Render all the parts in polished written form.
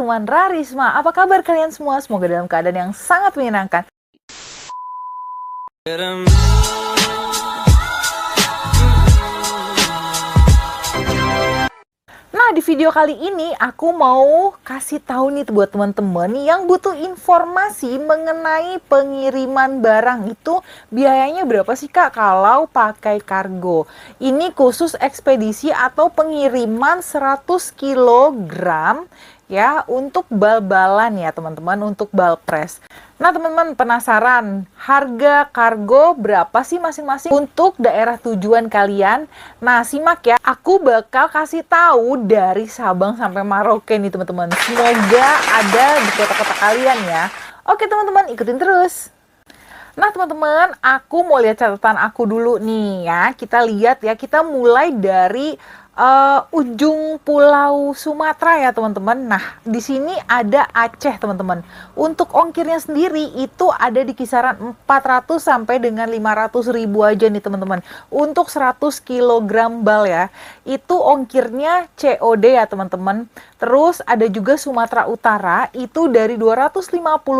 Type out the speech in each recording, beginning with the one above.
teman Rarisma, apa kabar kalian semua? Semoga dalam keadaan yang sangat menyenangkan. Nah, di video kali ini aku mau kasih tahu nih buat teman-teman yang butuh informasi mengenai pengiriman barang itu biayanya berapa sih Kak kalau pakai kargo. Ini khusus ekspedisi atau pengiriman 100 kilogram ya untuk bal-balan ya teman-teman, untuk bal press. Nah teman-teman, penasaran harga kargo berapa sih masing-masing untuk daerah tujuan kalian? Nah simak ya, aku bakal kasih tahu dari Sabang sampai Merauke nih teman-teman. Semoga ada di kota-kota kalian ya. Oke teman-teman, ikutin terus. Nah teman-teman, aku mau lihat catatan aku dulu nih ya. Kita lihat ya, kita mulai dari ujung pulau Sumatera ya teman-teman. Nah di sini ada Aceh teman-teman. Untuk ongkirnya sendiri itu ada di kisaran 400 sampai dengan 500 ribu aja nih teman-teman. Untuk 100 kilogram bal ya, itu ongkirnya COD ya teman-teman. Terus ada juga Sumatera Utara itu dari 250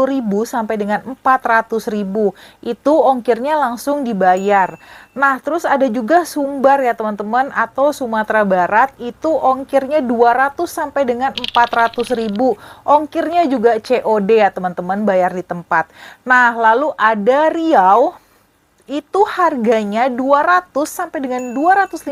ribu sampai dengan 400 ribu. Itu ongkirnya langsung dibayar. Nah terus ada juga Sumbar ya teman-teman, atau Sumatera Barat itu ongkirnya 200 sampai dengan 400 ribu. Ongkirnya juga COD ya teman-teman, bayar di tempat. Nah lalu ada Riau, itu harganya 200 sampai dengan 250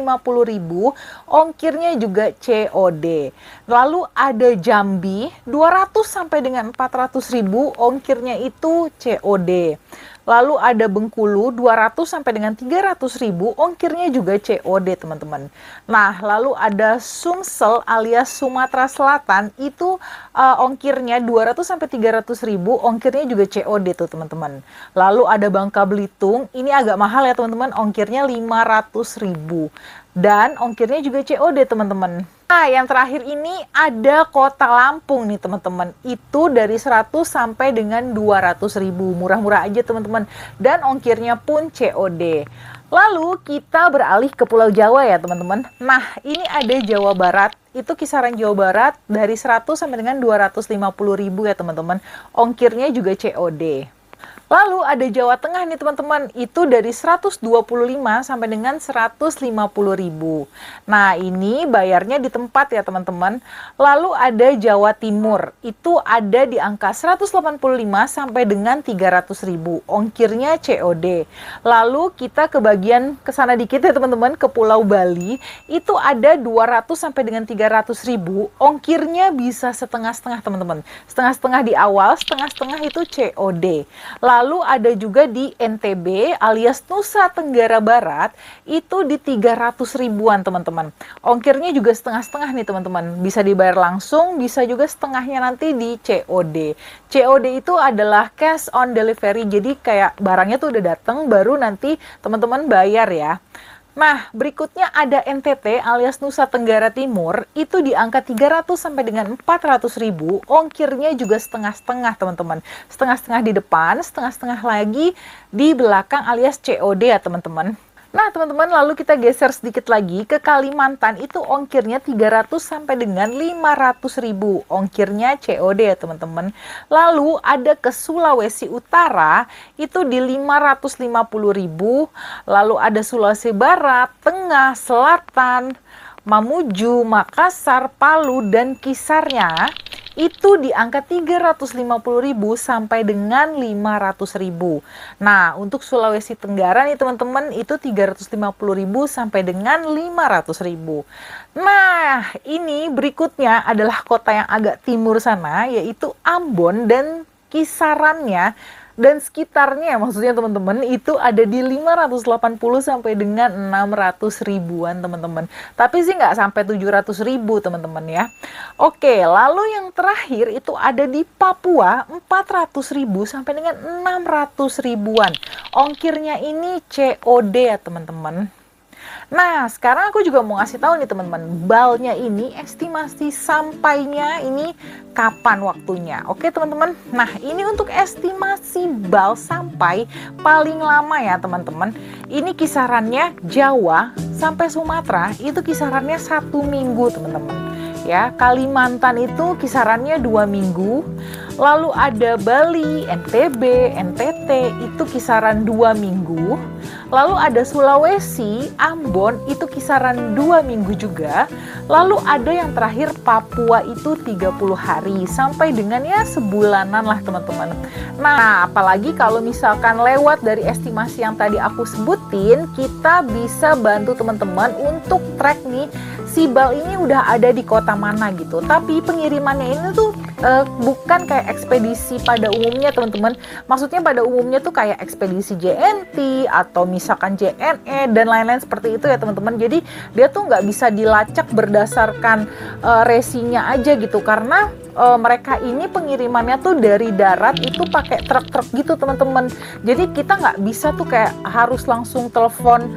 ribu, ongkirnya juga COD. Lalu ada Jambi 200 sampai dengan 400 ribu, ongkirnya itu COD. Lalu ada Bengkulu 200 sampai dengan 300 ribu, ongkirnya juga COD teman-teman. Nah lalu ada Sumsel alias Sumatera Selatan, itu ongkirnya 200 sampai 300 ribu, ongkirnya juga COD tuh teman-teman. Lalu ada Bangka Belitung, ini agak mahal ya teman-teman, ongkirnya 500 ribu. Dan ongkirnya juga COD teman-teman. Nah yang terakhir ini ada Kota Lampung nih teman-teman. Itu dari 100 sampai dengan 200 ribu. Murah-murah aja teman-teman. Dan ongkirnya pun COD. Lalu kita beralih ke Pulau Jawa ya teman-teman. Nah ini ada Jawa Barat. Itu kisaran Jawa Barat dari 100 sampai dengan 250 ribu ya teman-teman. Ongkirnya juga COD. Lalu ada Jawa Tengah nih teman-teman, itu dari 125 sampai dengan 150 ribu. Nah ini bayarnya di tempat ya teman-teman. Lalu ada Jawa Timur, itu ada di angka 185 sampai dengan 300 ribu. Ongkirnya COD. Lalu kita ke bagian kesana dikit ya teman-teman, ke Pulau Bali, itu ada 200 sampai dengan 300 ribu. Ongkirnya bisa setengah-setengah teman-teman. Setengah-setengah di awal, setengah-setengah itu COD. Lalu ada juga di NTB alias Nusa Tenggara Barat, itu di 300 ribuan teman-teman. Ongkirnya juga setengah-setengah nih teman-teman. Bisa dibayar langsung, bisa juga setengahnya nanti di COD. COD itu adalah cash on delivery, jadi kayak barangnya tuh udah datang, baru nanti teman-teman bayar ya. Nah, berikutnya ada NTT alias Nusa Tenggara Timur, itu di angka 300 sampai dengan 400 ribu, ongkirnya juga setengah-setengah teman-teman. Setengah-setengah di depan, setengah-setengah lagi di belakang alias COD ya teman-teman. Nah teman-teman, lalu kita geser sedikit lagi ke Kalimantan, itu ongkirnya 300 sampai dengan 500 ribu, ongkirnya COD ya teman-teman. Lalu ada ke Sulawesi Utara, itu di 550 ribu. Lalu ada Sulawesi Barat, Tengah, Selatan, Mamuju, Makassar, Palu, dan kisarnya itu di angka 350 ribu sampai dengan 500 ribu. Nah, untuk Sulawesi Tenggara nih teman-teman, itu 350 ribu sampai dengan 500 ribu. Nah, ini berikutnya adalah kota yang agak timur sana, yaitu Ambon, dan kisarannya dan sekitarnya, maksudnya teman-teman, itu ada di 580 sampai dengan 600 ribuan teman-teman. Tapi sih nggak sampai 700 ribu teman-teman ya. Oke, lalu yang terakhir itu ada di Papua 400 ribu sampai dengan 600 ribuan. Ongkirnya ini COD ya teman-teman. Nah, sekarang aku juga mau ngasih tahu nih teman-teman, balnya ini estimasi sampainya ini kapan waktunya. Oke teman-teman, nah ini untuk estimasi bal sampai paling lama ya teman-teman. Ini kisarannya Jawa sampai Sumatera, itu kisarannya 1 minggu teman-teman. ya. Kalimantan itu kisarannya 2 minggu. Lalu ada Bali, NTB, NTT itu kisaran 2 minggu. Lalu ada Sulawesi, Ambon itu kisaran 2 minggu juga. Lalu ada yang terakhir Papua itu 30 hari sampai dengan ya sebulanan lah teman-teman. Nah, apalagi kalau misalkan lewat dari estimasi yang tadi aku sebutin, kita bisa bantu teman-teman untuk track nih si bal ini udah ada di kota mana gitu. Tapi pengirimannya ini tuh bukan kayak ekspedisi pada umumnya teman-teman. Maksudnya pada umumnya tuh kayak ekspedisi JNT atau misalkan JNE dan lain-lain seperti itu ya teman-teman. Jadi dia tuh nggak bisa dilacak berdasarkan resinya aja gitu, karena mereka ini pengirimannya tuh dari darat itu pakai truk-truk gitu teman-teman. Jadi kita nggak bisa tuh kayak harus langsung telepon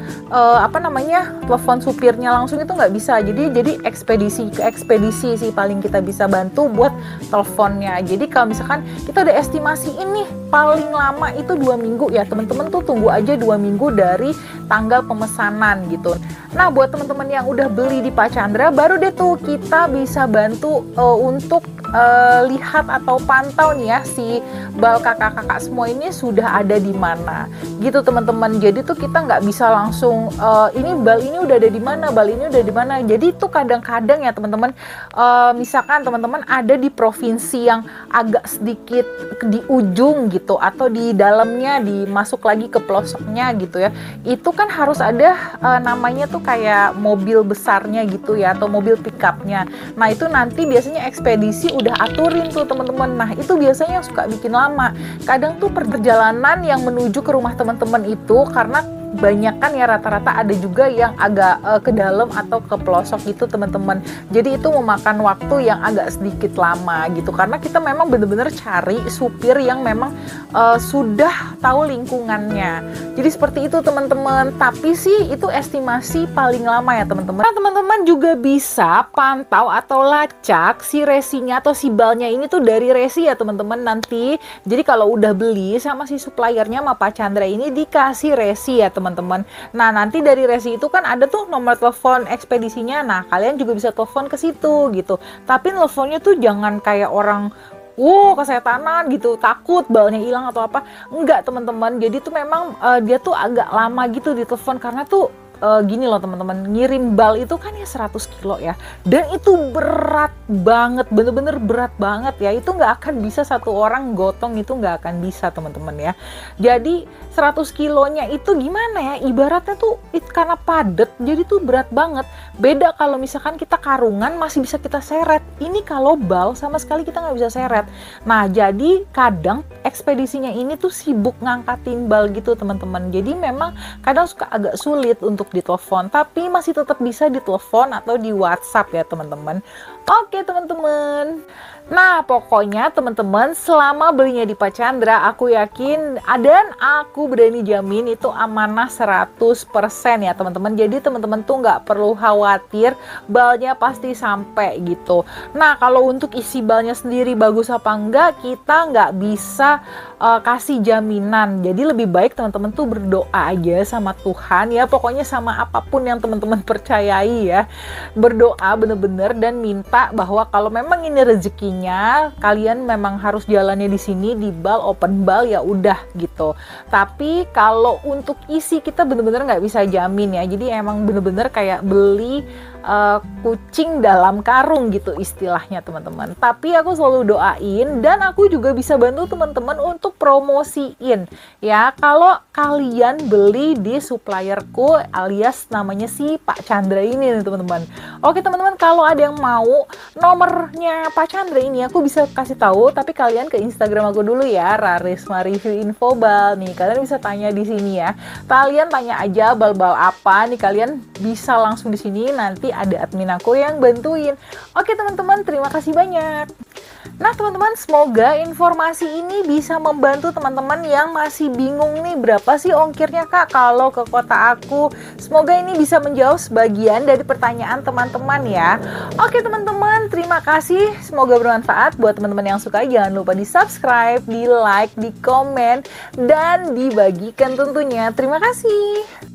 telepon supirnya langsung, itu nggak bisa. Jadi ekspedisi ke ekspedisi sih paling kita bisa bantu buat teleponnya. Jadi kalau misalkan kita udah estimasi ini paling lama itu 2 minggu ya teman-teman, tuh tunggu aja 2 minggu dari tanggal pemesanan gitu. Nah, buat teman-teman yang udah beli di Pak Chandra, baru deh tuh kita bisa bantu untuk lihat atau pantau nih ya si bal kakak-kakak semua ini sudah ada di mana gitu teman-teman. Jadi tuh kita nggak bisa langsung ini bal ini udah ada di mana, bal ini udah di mana. Jadi tuh kadang-kadang ya teman-teman, misalkan teman-teman ada di provinsi yang agak sedikit di ujung gitu atau di dalamnya, dimasuk lagi ke pelosoknya gitu ya, itu kan harus ada namanya tuh kayak mobil besarnya gitu ya, atau mobil pickupnya. Nah itu nanti biasanya ekspedisi udah aturin tuh teman-teman. Nah itu biasanya yang suka bikin lama. Kadang tuh perjalanan yang menuju ke rumah teman-teman itu, karena banyak kan ya rata-rata ada juga yang agak ke dalam atau ke pelosok gitu teman-teman. Jadi itu memakan waktu yang agak sedikit lama gitu, karena kita memang bener-bener cari supir yang memang sudah tahu lingkungannya. Jadi seperti itu teman-teman. Tapi sih itu estimasi paling lama ya teman-teman. Nah teman-teman juga bisa pantau atau lacak si resinya atau si balnya ini tuh dari resi ya teman-teman nanti. Jadi kalau udah beli sama si suppliernya sama Pak Chandra ini dikasih resi ya teman-teman. Nah nanti dari resi itu kan ada tuh nomor telepon ekspedisinya. Nah kalian juga bisa telepon ke situ gitu. Tapi teleponnya tuh jangan kayak orang kesetanan gitu, takut balnya hilang atau apa. Enggak teman-teman. Jadi tuh memang dia tuh agak lama gitu di telepon, karena tuh gini loh teman-teman, ngirim bal itu kan ya 100 kilo ya, dan itu berat banget, bener-bener berat banget ya. Itu nggak akan bisa satu orang gotong, itu nggak akan bisa teman-teman ya. Jadi 100 kilonya itu gimana ya, ibaratnya tuh karena padet jadi tuh berat banget. Beda kalau misalkan kita karungan masih bisa kita seret, ini kalau bal sama sekali kita nggak bisa seret. Nah jadi kadang ekspedisinya ini tuh sibuk ngangkatin bal gitu teman-teman. Jadi memang kadang suka agak sulit untuk ditelepon, tapi masih tetap bisa ditelepon atau di WhatsApp ya teman-teman. Oke teman-teman. Nah pokoknya teman-teman selama belinya di Pak Chandra, aku yakin dan aku berani jamin itu amanah 100% ya teman-teman. Jadi teman-teman tuh nggak perlu khawatir, balnya pasti sampai gitu. Nah kalau untuk isi balnya sendiri bagus apa enggak, kita nggak bisa kasih jaminan. Jadi lebih baik teman-teman tuh berdoa aja sama Tuhan ya, pokoknya sama apapun yang teman-teman percayai ya. Berdoa bener-bener dan minta bahwa kalau memang ini rezekinya, kalian memang harus jalannya di sini di bal open bal ya udah gitu. Tapi kalau untuk isi kita bener-bener nggak bisa jamin ya. Jadi emang bener-bener kayak beli kucing dalam karung gitu istilahnya teman-teman. Tapi aku selalu doain dan aku juga bisa bantu teman-teman untuk promosiin ya. Kalau kalian beli di supplierku alias namanya si Pak Chandra ini nih teman-teman. Oke teman-teman, kalau ada yang mau nomornya Pak Chandra ini aku bisa kasih tahu, tapi kalian ke Instagram aku dulu ya, Rarisma Review Info Bal nih. Kalian bisa tanya di sini ya. Kalian tanya aja bal-bal apa nih, kalian bisa langsung di sini, nanti ada admin aku yang bantuin. Oke teman-teman, terima kasih banyak. Nah teman-teman, semoga informasi ini bisa membantu teman-teman yang masih bingung nih berapa sih ongkirnya kak kalau ke kota aku. Semoga ini bisa menjawab sebagian dari pertanyaan teman-teman ya. Oke teman-teman, terima kasih. Semoga bermanfaat. Buat teman-teman yang suka jangan lupa di subscribe, di like, di komen, dan dibagikan tentunya. Terima kasih.